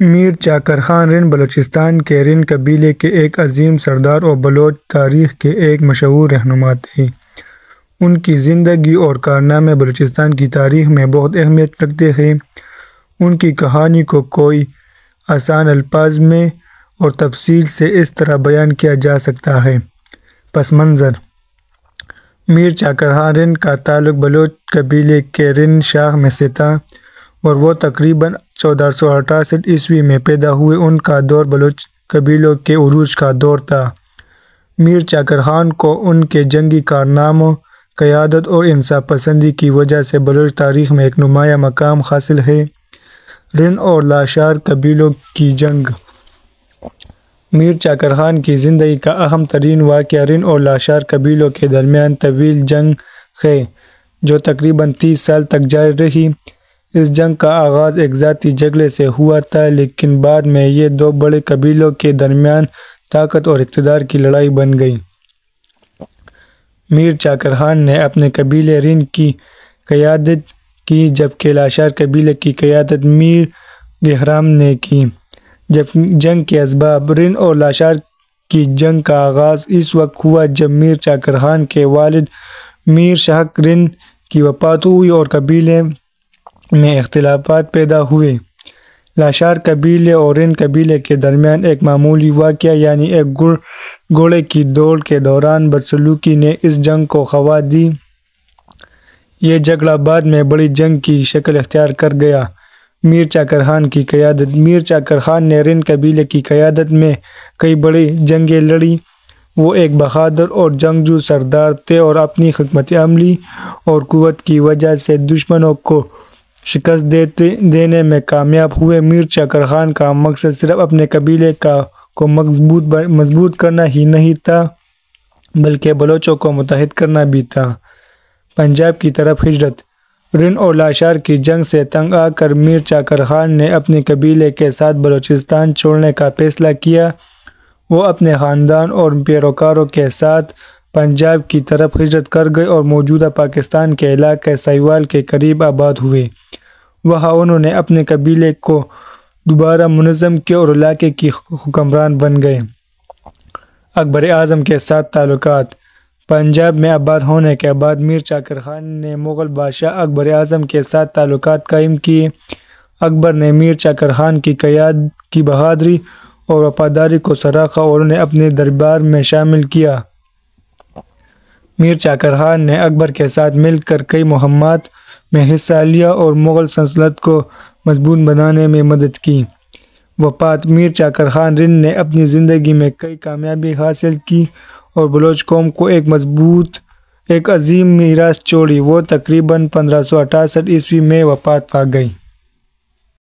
میر چاکر خان رن بلوچستان کے رن قبیلے کے ایک عظیم سردار اور بلوچ تاریخ کے ایک مشہور رہنما تھے۔ ان کی زندگی اور کارنامے بلوچستان کی تاریخ میں بہت اہمیت رکھتے ہیں۔ ان کی کہانی کو کوئی آسان الفاظ میں اور تفصیل سے اس طرح بیان کیا جا سکتا ہے۔ پس منظر: میر چاکر خان رن کا تعلق بلوچ قبیلے کے رن شاخ میں سے تھا اور وہ تقریباً 1468 عیسوی میں پیدا ہوئے۔ ان کا دور بلوچ قبیلوں کے عروج کا دور تھا۔ میر چاکر خان کو ان کے جنگی کارناموں، قیادت اور انصاف پسندی کی وجہ سے بلوچ تاریخ میں ایک نمایاں مقام حاصل ہے۔ رن اور لاشار قبیلوں کی جنگ: میر چاکر خان کی زندگی کا اہم ترین واقعہ رن اور لاشار قبیلوں کے درمیان طویل جنگ ہے جو تقریباً 30 سال تک جاری رہی۔ اس جنگ کا آغاز ایک ذاتی جھگڑے سے ہوا تھا، لیکن بعد میں یہ دو بڑے قبیلوں کے درمیان طاقت اور اقتدار کی لڑائی بن گئی۔ میر چاکر خان نے اپنے قبیلے رن کی قیادت کی جبکہ لاشار قبیلے کی قیادت میر گہرام نے کی۔ جنگ کے اسباب: رن اور لاشار کی جنگ کا آغاز اس وقت ہوا جب میر چاکر خان کے والد میر شاہک رن کی وفات ہوئی اور قبیلے میں اختلافات پیدا ہوئے۔ لاشار قبیلے اور رن قبیلے کے درمیان ایک معمولی واقعہ یعنی ایک گھوڑے کی دوڑ کے دوران بدسلوکی نے اس جنگ کو ہوا دی۔ یہ جھگڑا بعد میں بڑی جنگ کی شکل اختیار کر گیا۔ میر چاکر خان کی قیادت: میر چاکر خان نے رن قبیلے کی قیادت میں کئی بڑی جنگیں لڑیں۔ وہ ایک بہادر اور جنگجو سردار تھے اور اپنی حکمت عملی اور قوت کی وجہ سے دشمنوں کو شکست دینے میں کامیاب ہوئے۔ میر چاکر خان کا مقصد صرف اپنے قبیلے کو مضبوط کرنا ہی نہیں تھا بلکہ بلوچوں کو متحد کرنا بھی تھا۔ پنجاب کی طرف ہجرت: رن اور لاشار کی جنگ سے تنگ آ کر میر چاکر خان نے اپنے قبیلے کے ساتھ بلوچستان چھوڑنے کا فیصلہ کیا۔ وہ اپنے خاندان اور پیروکاروں کے ساتھ پنجاب کی طرف ہجرت کر گئے اور موجودہ پاکستان کے علاقے ساہیوال کے قریب آباد ہوئے۔ وہاں انہوں نے اپنے قبیلے کو دوبارہ منظم کیا اور علاقے کے حکمران بن گئے۔ اکبر اعظم کے ساتھ تعلقات: پنجاب میں آباد ہونے کے بعد میر چاکر خان نے مغل بادشاہ اکبر اعظم کے ساتھ تعلقات قائم کیے۔ اکبر نے میر چاکر خان کی بہادری اور وفاداری کو سراہا اور انہیں اپنے دربار میں شامل کیا۔ میر چاکر خان نے اکبر کے ساتھ مل کر کئی مہمات میں حصہ لیا اور مغل سلطنت کو مضبوط بنانے میں مدد کی۔ وفات: میر چاکر خان رن نے اپنی زندگی میں کئی کامیابی حاصل کی اور بلوچ قوم کو ایک عظیم میراث چھوڑی۔ وہ تقریباً 1568 عیسوی میں وفات پا گئی۔